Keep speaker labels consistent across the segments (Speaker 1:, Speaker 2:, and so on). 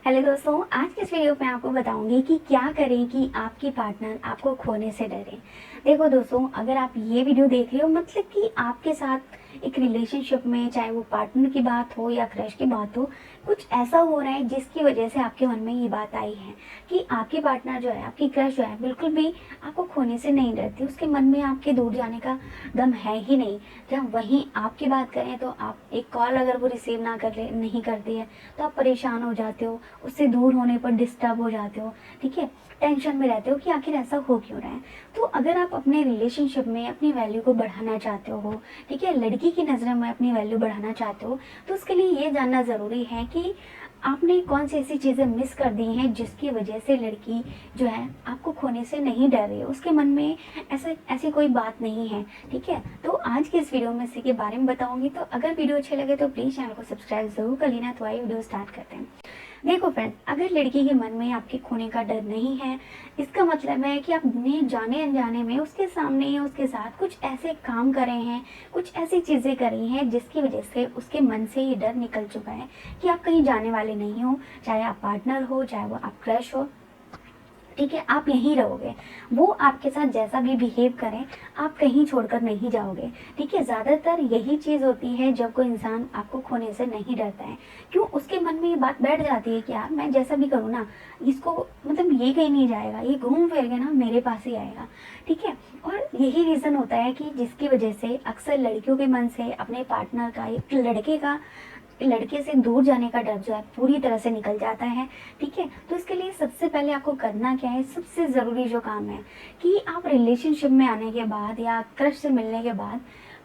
Speaker 1: Hello दोस्तों, आज के इस वीडियो में आपको बताऊंगी कि क्या करें कि आपकी पार्टनर आपको खोने से डरे। देखो दोस्तों, अगर आप ये वीडियो देख रहे हो मतलब कि आपके साथ एक रिलेशनशिप में, चाहे वो पार्टनर की बात हो या क्रश की बात हो, कुछ ऐसा हो रहा है जिसकी वजह से आपके मन में ये बात आई है कि आपकी पार्टनर जो है, आपकी क्रश जो है, बिल्कुल भी आपको खोने से नहीं डरती। उसके मन में आपके दूर जाने का दम है ही नहीं। जब वहीं आपकी बात करें तो आप एक कॉल अगर वो रिसीव ना कर ले नहीं करती है तो आप परेशान हो जाते हो, उससे दूर होने पर डिस्टर्ब हो जाते हो, ठीक है, टेंशन में रहते हो कि आखिर ऐसा हो क्यों रहा है। तो अगर आप अपने रिलेशनशिप में अपनी वैल्यू को बढ़ाना चाहते हो, ठीक है, लड़की की नज़रों में अपनी वैल्यू बढ़ाना चाहते हो, तो उसके लिए ये जानना ज़रूरी है कि आपने कौन सी ऐसी चीज़ें मिस कर दी हैं जिसकी वजह से लड़की जो है आपको खोने से नहीं डर रही है, उसके मन में ऐसी कोई बात नहीं है। ठीक है, तो आज के इस वीडियो में इसी के बारे में बताऊंगी। तो अगर वीडियो अच्छे लगे तो प्लीज़ चैनल को सब्सक्राइब जरूर कर लेना। तो आइए वीडियो स्टार्ट करते हैं। देखो फ्रेंड्स, अगर लड़की के मन में आपके खोने का डर नहीं है, इसका मतलब है कि आपने जाने अनजाने में उसके सामने या उसके साथ कुछ ऐसे काम करे हैं, कुछ ऐसी चीज़ें करी हैं जिसकी वजह से उसके मन से ये डर निकल चुका है कि आप कहीं जाने वाले नहीं हो। चाहे आप पार्टनर हो, चाहे वो आप क्रश हो, ठीक है, आप यहीं रहोगे। वो आपके साथ जैसा भी बिहेव करें, आप कहीं छोड़कर नहीं जाओगे। ठीक है, ज़्यादातर यही चीज़ होती है जब कोई इंसान आपको खोने से नहीं डरता है। क्यों? उसके मन में ये बात बैठ जाती है कि यार मैं जैसा भी करूँ ना, इसको मतलब ये कहीं नहीं जाएगा, ये घूम फिर के ना मेरे पास ही आएगा। ठीक है, और यही रीज़न होता है कि जिसकी वजह से अक्सर लड़कियों के मन से अपने पार्टनर का, एक लड़के से दूर जाने का डर जो है पूरी तरह से निकल जाता है। ठीक है, तो इसके लिए सबसे पहले आपको करना क्या है, सबसे ज़रूरी जो काम है कि आप रिलेशनशिप में आने के बाद या क्रश से मिलने के बाद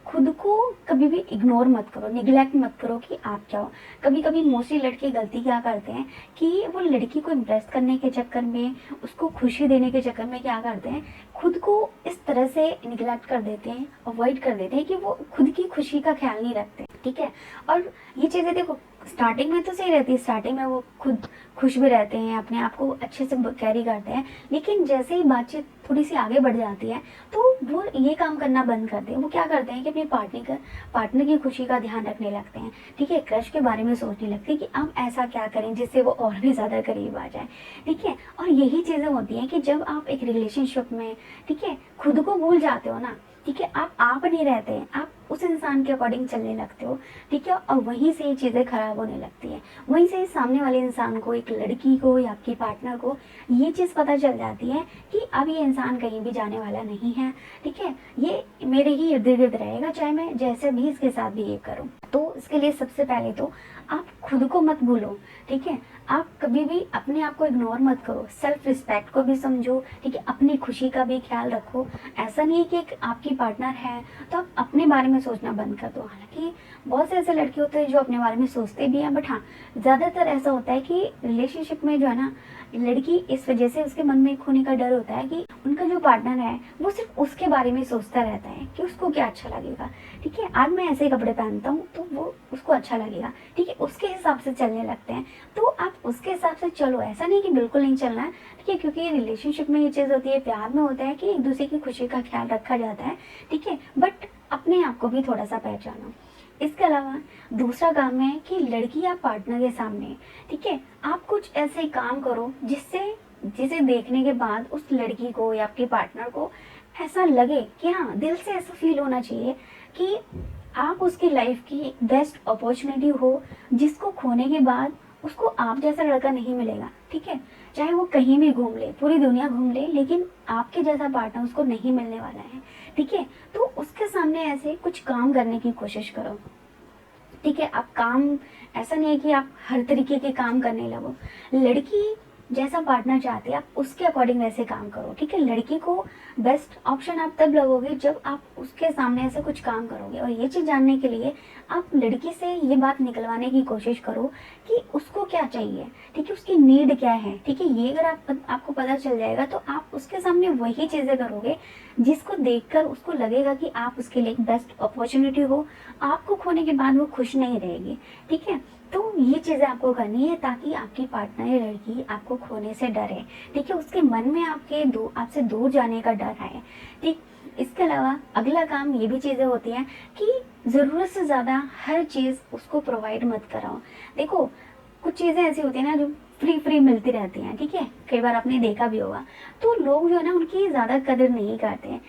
Speaker 1: खुद को कभी भी इग्नोर मत करो, निगलेक्ट मत करो कि आप क्या हो। कभी कभी मोस्टली लड़के गलती क्या करते हैं कि वो लड़की को इम्प्रेस करने के चक्कर में, उसको खुशी देने के चक्कर में क्या करते हैं, खुद को इस तरह से निगलेक्ट कर देते हैं, अवॉइड कर देते हैं कि वो खुद की खुशी का ख्याल नहीं रखते। ठीक है, और ये चीज़ें देखो स्टार्टिंग में तो सही रहती है, स्टार्टिंग में वो खुद खुश भी रहते हैं, अपने आप को अच्छे से कैरी करते हैं, लेकिन जैसे ही बातचीत थोड़ी सी आगे बढ़ जाती है तो वो ये काम करना बंद करते हैं। वो क्या करते हैं कि अपने पार्टनर की खुशी का ध्यान रखने लगते हैं। ठीक है, क्रश के बारे में सोचने लगते हैं कि अब ऐसा क्या करें जिससे वो और भी ज़्यादा करीब आ जाए। ठीक है, और यही चीज़ें होती हैं कि जब आप एक रिलेशनशिप में, ठीक है, खुद को भूल जाते हो ना, ठीक है, आप नहीं रहते हैं, आप उस इंसान के अकॉर्डिंग चलने लगते हो। ठीक है, और वहीं से ये चीज़ें खराब होने लगती हैं। वहीं से सामने वाले इंसान को, एक लड़की को या आपकी पार्टनर को ये चीज़ पता चल जाती है कि अब ये इंसान कहीं भी जाने वाला नहीं है। ठीक है, ये मेरे ही इर्द गिर्द रहेगा, चाहे मैं जैसे भी इसके साथ बिहेव करूँ। तो इसके लिए सबसे पहले तो आप खुद को मत भूलो। ठीक है, आप कभी भी अपने आप को इग्नोर मत करो, सेल्फ रिस्पेक्ट को भी समझो। ठीक है, अपनी खुशी का भी ख्याल रखो। ऐसा नहीं है कि एक आपकी पार्टनर है तो आप अपने बारे में सोचना बंद कर दो। हालांकि बहुत से ऐसे लड़के होते हैं जो अपने बारे में सोचते भी हैं, बट हाँ, ज़्यादातर ऐसा होता है कि रिलेशनशिप में जो है ना, लड़की इस वजह से उसके मन में खोने का डर होता है कि उनका जो पार्टनर है वो सिर्फ उसके बारे में सोचता रहता है कि उसको क्या अच्छा लगेगा। ठीक है, आज मैं ऐसे कपड़े पहनता हूँ तो वो उसको अच्छा लगेगा। ठीक है, उसके हिसाब से चलने लगते हैं। तो आप उसके हिसाब से चलो, ऐसा नहीं कि बिल्कुल नहीं चलना है। ठीक है, क्योंकि रिलेशनशिप में ये चीज़ होती है, प्यार में होता है कि एक दूसरे की खुशी का ख्याल रखा जाता है। ठीक है, बट अपने आप को भी थोड़ा सा पहचानो। इसके अलावा दूसरा काम है कि लड़की या पार्टनर के सामने, ठीक है, आप कुछ ऐसे काम करो जिसे देखने के बाद उस लड़की को या आपके पार्टनर को ऐसा लगे कि हाँ, दिल से ऐसा फील होना चाहिए कि आप उसकी लाइफ की बेस्ट अपॉर्चुनिटी हो, जिसको खोने के बाद उसको आप जैसा लड़का नहीं मिलेगा। ठीक है, चाहे वो कहीं भी घूम ले, पूरी दुनिया घूम ले, लेकिन आपके जैसा पार्टनर उसको नहीं मिलने वाला है। ठीक है, तो उसके सामने ऐसे कुछ काम करने की कोशिश करो। ठीक है, आप काम, ऐसा नहीं है कि आप हर तरीके के काम करने लगो। लड़की जैसा पार्टनर चाहती है आप उसके अकॉर्डिंग वैसे काम करो। ठीक है, लड़की को बेस्ट ऑप्शन आप तब लगोगे जब आप उसके सामने ऐसे कुछ काम करोगे। और ये चीज़ जानने के लिए आप लड़की से ये बात निकलवाने की कोशिश करो कि उसको क्या चाहिए। ठीक है, उसकी नीड क्या है। ठीक है, ये अगर आपको पता चल जाएगा तो आप उसके सामने वही चीज़ें करोगे जिसको देखकर उसको लगेगा कि आप उसके लिए एक बेस्ट अपॉर्चुनिटी हो। आपको खोने के बाद वो खुश नहीं रहेगी। ठीक है, तो ये चीज़ें आपको करनी है ताकि आपकी पार्टनर या लड़की आपको खोने से डरे। ठीक है, उसके मन में आपसे दूर जाने का डर है। ठीक, इसके अलावा अगला काम ये भी चीज़ें होती हैं कि ज़रूरत से ज़्यादा हर चीज़ उसको प्रोवाइड मत कराओ। देखो, कुछ चीज़ें ऐसी होती है ना जो फ्री मिलती रहती हैं, ठीक है, कई बार आपने देखा भी होगा। तो लोग जो है ना उनकी ज़्यादा कदर नहीं करते हैं,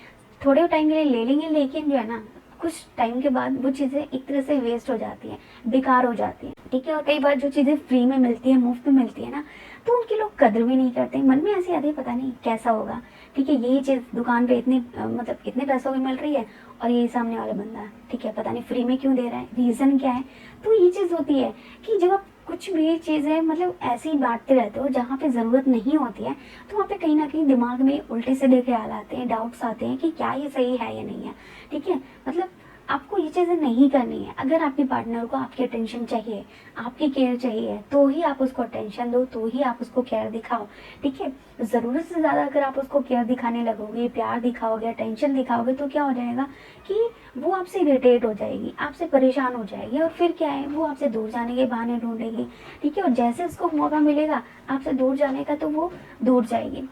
Speaker 1: थोड़े टाइम के लिए ले लेंगे, लेकिन जो है ना कुछ टाइम के बाद वो चीज़ें एक तरह से वेस्ट हो जाती हैं, बेकार हो जाती हैं, ठीक है। और कई बार जो चीज़ें फ्री में मिलती है, मुफ्त में मिलती है ना, तो उनकी लोग कदर भी नहीं करते, मन में ऐसे आती है पता नहीं कैसा होगा, ठीक है, यही चीज़ दुकान पे इतने मतलब इतने पैसों की मिल रही है और यही सामने वाला बंदा, ठीक है, पता नहीं फ्री में क्यों दे रहा है, रीज़न क्या है। तो ये चीज़ होती है कि जब आप कुछ भी चीज़ें मतलब ऐसे ही बांटते रहते हो जहाँ पे ज़रूरत नहीं होती है, तो वहाँ पे कहीं ना कहीं दिमाग में उल्टे सीधे ख्याल आते हैं, डाउट्स आते हैं कि क्या ये सही है या नहीं है, ठीक है। मतलब आपको ये चीज़ें नहीं करनी है। अगर आपके पार्टनर को आपकी अटेंशन चाहिए, आपकी केयर चाहिए, तो ही आप उसको अटेंशन दो, तो ही आप उसको केयर दिखाओ, ठीक है। ज़रूरत से ज़्यादा अगर आप उसको केयर दिखाने लगोगे, प्यार दिखाओगे, अटेंशन दिखाओगे, तो क्या हो जाएगा कि वो आपसे इरिटेट हो जाएगी, आपसे परेशान हो जाएगी, और फिर क्या है, वो आपसे दूर जाने के बहाने ढूंढेगी, ठीक है। और जैसे उसको मौका मिलेगा आपसे दूर जाने का, तो वो दूर जाएगी,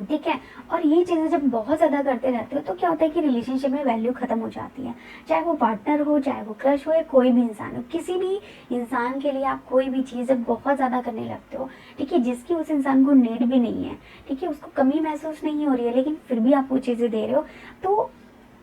Speaker 1: ठीक है। और ये चीज़ें जब बहुत ज़्यादा करते रहते हो तो क्या होता है कि रिलेशनशिप में वैल्यू खत्म हो जाती है, चाहे वो पार्टनर हो, चाहे वो क्रश हो, या कोई भी इंसान हो। किसी भी इंसान के लिए आप कोई भी चीज़ बहुत ज़्यादा करने लगते हो, ठीक है, जिसकी उस इंसान को नीड भी नहीं है, ठीक है, उसको कमी महसूस नहीं हो रही है, लेकिन फिर भी आप वो चीज़ें दे रहे हो, तो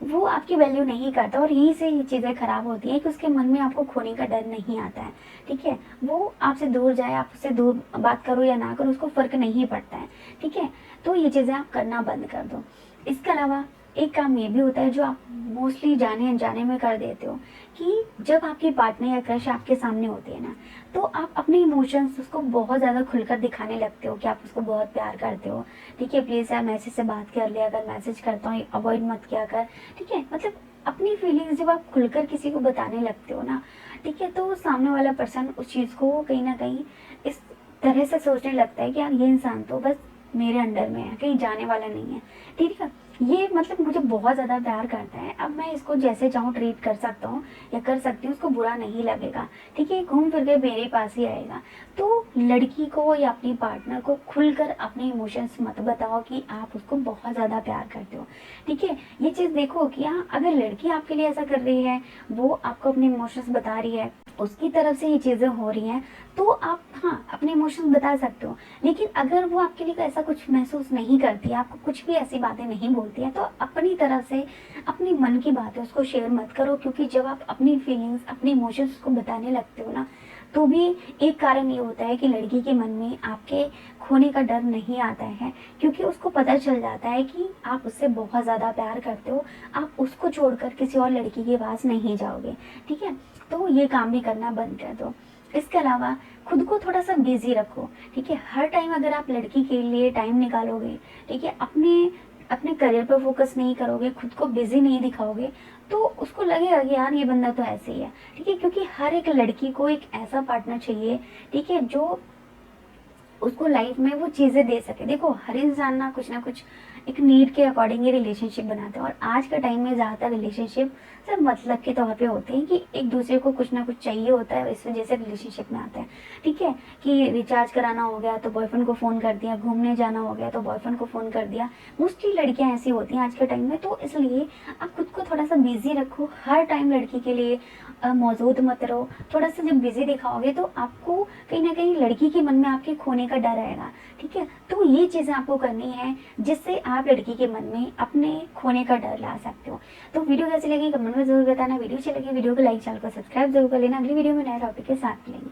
Speaker 1: वो आपकी वैल्यू नहीं करता। और यहीं से ये चीज़ें खराब होती हैं कि उसके मन में आपको खोने का डर नहीं आता है, ठीक है। वो आपसे दूर जाए, आप उससे दूर बात करो या ना करो, उसको फ़र्क नहीं पड़ता है, ठीक है। तो ये चीज़ें आप करना बंद कर दो। इसके अलावा एक काम ये भी होता है जो आप मोस्टली जाने अनजाने में कर देते हो, कि जब आपकी पार्टनर या क्रश आपके सामने होती है ना, तो आप अपने इमोशंस उसको बहुत ज़्यादा खुलकर दिखाने लगते हो कि आप उसको बहुत प्यार करते हो, ठीक है। प्लीज़ यार मैसेज से बात कर लिया कर, मैसेज करता हूँ अवॉइड मत किया कर, ठीक है। मतलब अपनी फीलिंग्स जब आप खुलकर किसी को बताने लगते हो ना, ठीक है, तो सामने वाला पर्सन उस चीज़ को कहीं ना कहीं इस तरह से सोचने लगता है कि यार ये इंसान तो बस मेरे अंडर में है, कहीं जाने वाला नहीं है, ठीक है। ये मतलब मुझे बहुत ज़्यादा प्यार करता है, अब मैं इसको जैसे चाहूँ ट्रीट कर सकता हूँ या कर सकती हूँ, उसको बुरा नहीं लगेगा, ठीक है, घूम फिर के मेरे पास ही आएगा। तो लड़की को या अपनी पार्टनर को खुलकर अपने इमोशंस मत बताओ कि आप उसको बहुत ज़्यादा प्यार करते हो, ठीक है। ये चीज़ देखो कि हाँ, अगर लड़की आपके लिए ऐसा कर रही है, वो आपको अपने इमोशंस बता रही है, उसकी तरफ से ये चीज़ें हो रही हैं, तो आप हाँ अपने इमोशंस बता सकते हो। लेकिन अगर वो आपके लिए ऐसा कुछ महसूस नहीं करती, आपको कुछ भी ऐसी बातें नहीं बोलती है, तो अपनी तरफ से अपनी मन की बातें उसको शेयर मत करो, क्योंकि जब आप अपनी फीलिंग्स, अपने इमोशंस को बताने लगते हो ना, तो भी एक कारण ये होता है कि लड़की के मन में आपके खोने का डर नहीं आता है, क्योंकि उसको पता चल जाता है कि आप उससे बहुत ज़्यादा प्यार करते हो, आप उसको छोड़कर किसी और लड़की के पास नहीं जाओगे, ठीक है। तो ये काम भी करना बंद कर दो। इसके अलावा खुद को थोड़ा सा बिजी रखो, ठीक है। हर टाइम अगर आप लड़की के लिए टाइम निकालोगे, ठीक है, अपने अपने करियर पर फोकस नहीं करोगे, खुद को बिजी नहीं दिखाओगे, तो उसको लगेगा कि यार ये बंदा तो ऐसे ही है, ठीक है। क्योंकि हर एक लड़की को एक ऐसा पार्टनर चाहिए, ठीक है, जो उसको लाइफ में वो चीज़ें दे सके। देखो हर इंसान ना कुछ एक नीड के अकॉर्डिंग ही रिलेशनशिप बनाते हैं, और आज के टाइम में ज़्यादातर रिलेशनशिप सिर्फ मतलब के तौर पे होते हैं कि एक दूसरे को कुछ ना कुछ चाहिए होता है, इस वजह से रिलेशनशिप में आते हैं, ठीक है। कि रिचार्ज कराना हो गया तो बॉयफ्रेंड को फ़ोन कर दिया, घूमने जाना हो गया तो बॉयफ्रेंड को फ़ोन कर दिया, मोस्टली लड़कियाँ ऐसी होती हैं आज के टाइम में। तो इसलिए आप खुद को थोड़ा सा बिजी रखो, हर टाइम लड़की के लिए मौजूद मत रहो। थोड़ा सा जब बिजी दिखाओगे तो आपको कहीं ना कहीं लड़की के मन में आपके खोने का डर आएगा, ठीक है। तो ये चीज़ें आपको करनी है जिससे आप लड़की के मन में अपने खोने का डर ला सकते हो। तो वीडियो कैसी लगी कमेंट में जरूर बताना, वीडियो अच्छी लगी वीडियो को लाइक, चैनल को सब्सक्राइब जरूर कर लेना। अगली वीडियो में नए टॉपिक के साथ मिलेंगे।